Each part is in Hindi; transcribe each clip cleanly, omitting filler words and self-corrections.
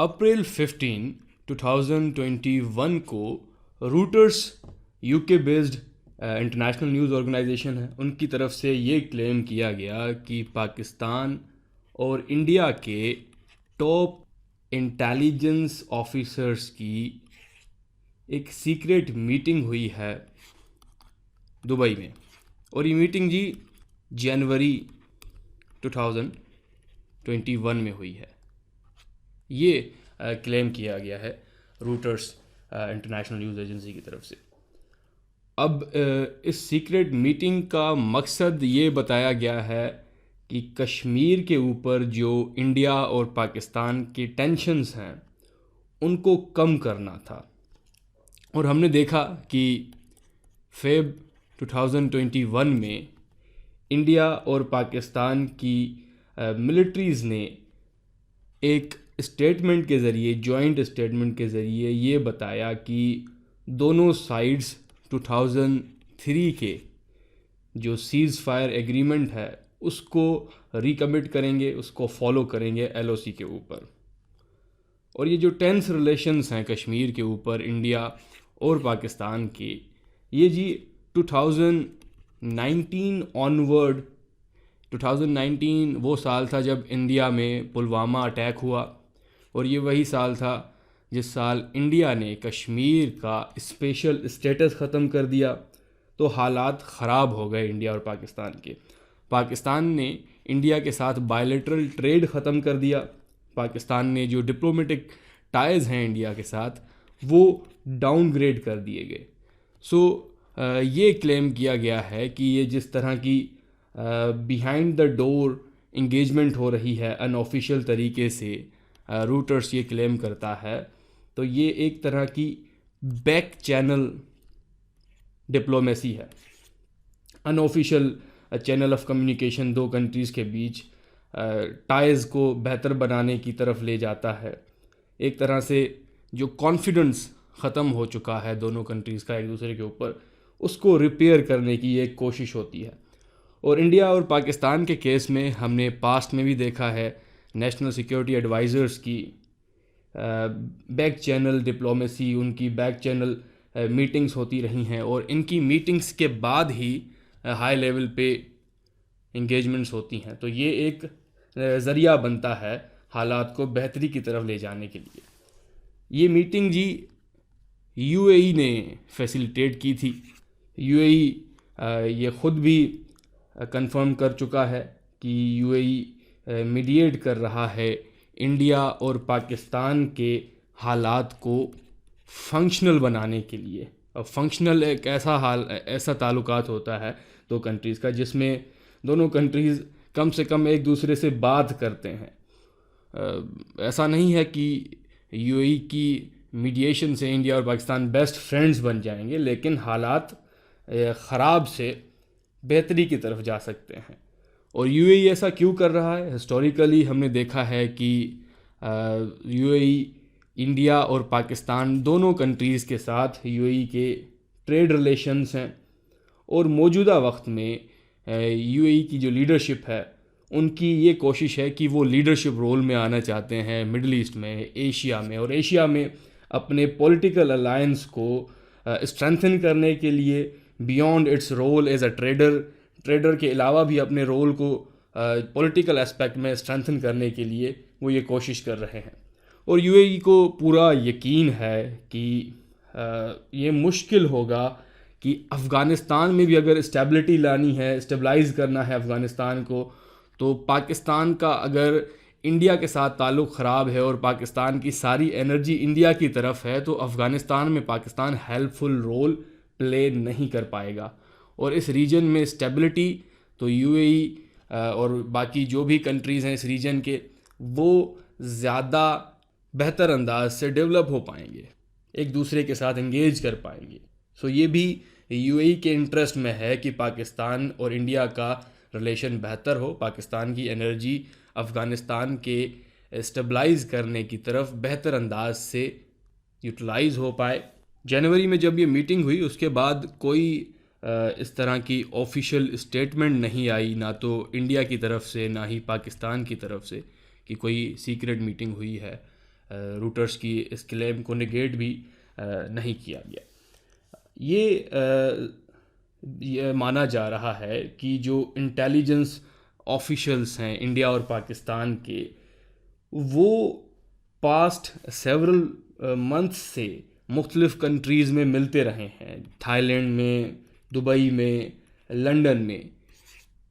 अप्रैल 15, 2021 को Reuters UK based international news organisation है, उनकी तरफ से ये क्लेम किया गया कि पाकिस्तान और इंडिया के टॉप इंटेलिजेंस ऑफिसर्स की एक सीक्रेट मीटिंग हुई है दुबई में। और ये मीटिंग जी जनवरी 2021 में हुई है। ये क्लेम किया गया है रूटर्स इंटरनेशनल न्यूज़ एजेंसी की तरफ से। अब इस सीक्रेट मीटिंग का मकसद ये बताया गया है कि कश्मीर के ऊपर जो इंडिया और पाकिस्तान के टेंशन्स हैं उनको कम करना था। और हमने देखा कि फेब 2021 में इंडिया और पाकिस्तान की मिलिट्रीज़ ने एक स्टेटमेंट के ज़रिए, जॉइंट स्टेटमेंट के ज़रिए ये बताया कि दोनों साइड्स 2003 के जो सीज़ फायर एग्रीमेंट है उसको रिकमिट करेंगे, उसको फॉलो करेंगे LOC के ऊपर। और ये जो टेंस रिलेशंस हैं कश्मीर के ऊपर इंडिया और पाकिस्तान के, ये जी 2019 ऑनवर्ड, 2019 वो साल था जब इंडिया में पुलवामा अटैक हुआ, और ये वही साल था जिस साल इंडिया ने कश्मीर का स्पेशल स्टेटस ख़त्म कर दिया। तो हालात ख़राब हो गए इंडिया और पाकिस्तान के। पाकिस्तान ने इंडिया के साथ बायलैटरल ट्रेड ख़त्म कर दिया। पाकिस्तान ने जो डिप्लोमेटिक टाइज़ हैं इंडिया के साथ वो डाउनग्रेड कर दिए गए। ये क्लेम किया गया है कि ये जिस तरह की बिहाइंड द डोर इंगेजमेंट हो रही है अनऑफिशियल तरीके से, रूटर्स ये क्लेम करता है, तो ये एक तरह की बैक चैनल डिप्लोमेसी है, अनऑफिशियल चैनल ऑफ कम्युनिकेशन दो कंट्रीज़ के बीच टाइज़ को बेहतर बनाने की तरफ ले जाता है। एक तरह से जो कॉन्फिडेंस ख़त्म हो चुका है दोनों कंट्रीज़ का एक दूसरे के ऊपर, उसको रिपेयर करने की एक कोशिश होती है। और इंडिया और पाकिस्तान के केस में हमने पास्ट में भी देखा है नेशनल सिक्योरिटी एडवाइज़र्स की बैक चैनल डिप्लोमेसी, उनकी बैक चैनल मीटिंग्स होती रही हैं, और इनकी मीटिंग्स के बाद ही हाई लेवल पे इंगेजमेंट्स होती हैं। तो ये एक ज़रिया बनता है हालात को बेहतरी की तरफ ले जाने के लिए। ये मीटिंग जी UAE ने फैसिलिटेट की थी। UAE ये ख़ुद भी कंफर्म कर चुका है कि UAE मीडिएट कर रहा है इंडिया और पाकिस्तान के हालात को फंक्शनल बनाने के लिए। और फंक्शनल एक ऐसा ताल्लुकात होता है दो कंट्रीज़ का जिसमें दोनों कंट्रीज़ कम से कम एक दूसरे से बात करते हैं। ऐसा नहीं है कि UAE की मीडिएशन से इंडिया और पाकिस्तान बेस्ट फ्रेंड्स बन जाएंगे, लेकिन हालात ख़राब से बेहतरी की तरफ जा सकते हैं। और UAE ऐसा क्यों कर रहा है? हिस्टोरिकली हमने देखा है कि UAE इंडिया और पाकिस्तान दोनों कंट्रीज़ के साथ UAE के ट्रेड रिलेशंस हैं, और मौजूदा वक्त में UAE की जो लीडरशिप है उनकी ये कोशिश है कि वो लीडरशिप रोल में आना चाहते हैं मिडल ईस्ट में, एशिया में, और एशिया में अपने पॉलिटिकल अलायंस को स्ट्रेंथन करने के लिए beyond its role as a trader के अलावा भी अपने रोल को पॉलिटिकल एस्पेक्ट में स्ट्रेंथन करने के लिए वो ये कोशिश कर रहे हैं। और UAE को पूरा यकीन है कि ये मुश्किल होगा कि अफ़गानिस्तान में भी अगर स्टेबिलिटी लानी है, स्टेबलाइज़ करना है अफ़गानिस्तान को, तो पाकिस्तान का अगर इंडिया के साथ ताल्लुक़ ख़राब है और पाकिस्तान की सारी एनर्जी इंडिया की तरफ है, तो अफ़गानिस्तान में पाकिस्तान हेल्पफुल रोल प्ले नहीं कर पाएगा। और इस रीजन में स्टेबिलिटी तो UAE और बाकी जो भी कंट्रीज़ हैं इस रीजन के, वो ज़्यादा बेहतर अंदाज से डेवलप हो पाएंगे, एक दूसरे के साथ इंगेज कर पाएंगे। ये भी UAE के इंटरेस्ट में है कि पाकिस्तान और इंडिया का रिलेशन बेहतर हो, पाकिस्तान की एनर्जी अफ़गानिस्तान के स्टेबलाइज़ करने की तरफ बेहतर अंदाज से यूटिलाइज़ हो पाए। जनवरी में जब ये मीटिंग हुई उसके बाद कोई इस तरह की ऑफिशियल स्टेटमेंट नहीं आई, ना तो इंडिया की तरफ से ना ही पाकिस्तान की तरफ से, कि कोई सीक्रेट मीटिंग हुई है रूटर्स की इस क्लेम को निगेट भी नहीं किया गया। ये माना जा रहा है कि जो इंटेलिजेंस ऑफिशियल्स हैं इंडिया और पाकिस्तान के, वो पास्ट सेवरल मंथ्स से मुख्तलिफ़ कंट्रीज़ में मिलते रहे हैं, थाईलैंड में, दुबई में, लंदन में।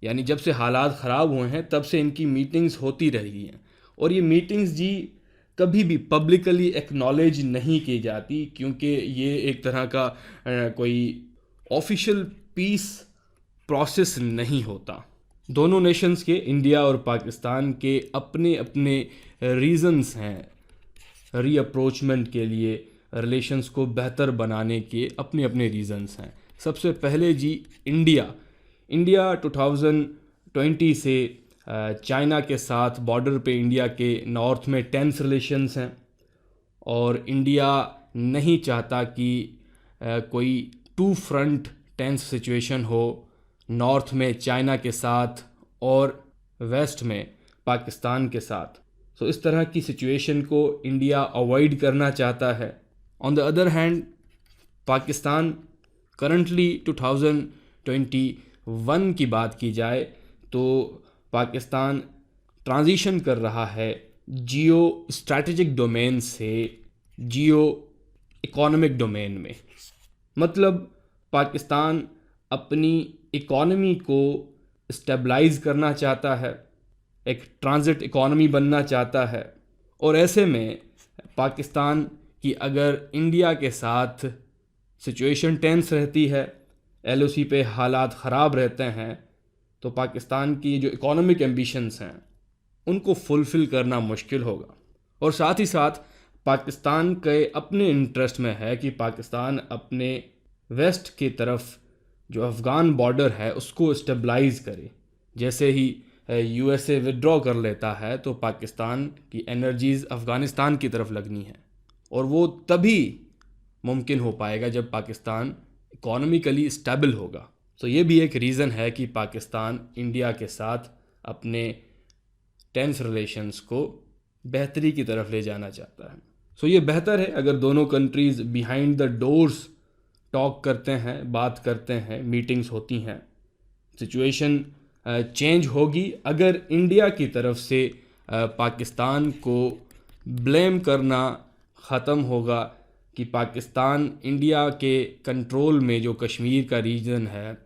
यानी जब से हालात ख़राब हुए हैं तब से इनकी मीटिंग्स होती रही हैं, और ये मीटिंग्स जी कभी भी पब्लिकली एक्नॉलेज नहीं की जाती, क्योंकि ये एक तरह का कोई ऑफिशियल पीस प्रोसेस नहीं होता। दोनों नेशंस के, इंडिया और पाकिस्तान के, अपने अपने रीज़न्स हैं रीअप्रोचमेंट के लिए, रिलेशंस को बेहतर बनाने के अपने अपने रीज़न्स हैं। सबसे पहले जी इंडिया 2020 से चाइना के साथ बॉर्डर पे इंडिया के नॉर्थ में टेंस रिलेशंस हैं, और इंडिया नहीं चाहता कि कोई टू फ्रंट टेंस सिचुएशन हो, नॉर्थ में चाइना के साथ और वेस्ट में पाकिस्तान के साथ। सो इस तरह की सिचुएशन को इंडिया अवॉइड करना चाहता है। On the other hand Pakistan currently 2021 की बात की जाए तो पाकिस्तान ट्रांजिशन कर रहा है जियो स्ट्रैटेजिक डोमेन से जियो इकोनॉमिक डोमेन में। मतलब पाकिस्तान अपनी इकोनॉमी को स्टेबलाइज करना चाहता है, एक ट्रांजिट इकोनॉमी बनना चाहता है, और ऐसे में पाकिस्तान की अगर इंडिया के साथ सिचुएशन टेंस रहती है, LOC पे हालात ख़राब रहते हैं, तो पाकिस्तान की जो इकोनॉमिक एम्बिशंस हैं उनको फुलफ़िल करना मुश्किल होगा। और साथ ही साथ पाकिस्तान के अपने इंटरेस्ट में है कि पाकिस्तान अपने वेस्ट की तरफ जो अफ़गान बॉर्डर है उसको स्टेबलाइज करे। जैसे ही USA विड्रॉ कर लेता है तो पाकिस्तान की एनर्जीज़ अफ़गानिस्तान की तरफ लगनी है, और वो तभी मुमकिन हो पाएगा जब पाकिस्तान इकोनॉमिकली स्टेबल होगा। तो ये भी एक रीज़न है कि पाकिस्तान इंडिया के साथ अपने टेंस रिलेशंस को बेहतरी की तरफ ले जाना चाहता है। सो ये बेहतर है अगर दोनों countries behind the doors talk करते हैं, बात करते हैं, मीटिंग्स होती हैं। सिचुएशन चेंज होगी अगर इंडिया की तरफ से पाकिस्तान को ब्लेम करना ख़त्म होगा कि पाकिस्तान इंडिया के कंट्रोल में जो कश्मीर का रीजन है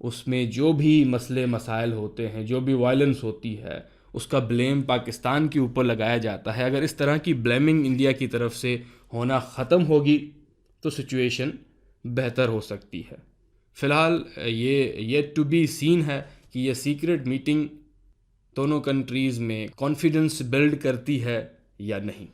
उसमें जो भी मसले मसाइल होते हैं, जो भी वायलेंस होती है, उसका ब्लेम पाकिस्तान के ऊपर लगाया जाता है। अगर इस तरह की ब्लेमिंग इंडिया की तरफ से होना ख़त्म होगी तो सिचुएशन बेहतर हो सकती है। फ़िलहाल ये टू बी सीन है कि ये सीक्रेट मीटिंग दोनों कंट्रीज़ में कॉन्फिडेंस बिल्ड करती है या नहीं।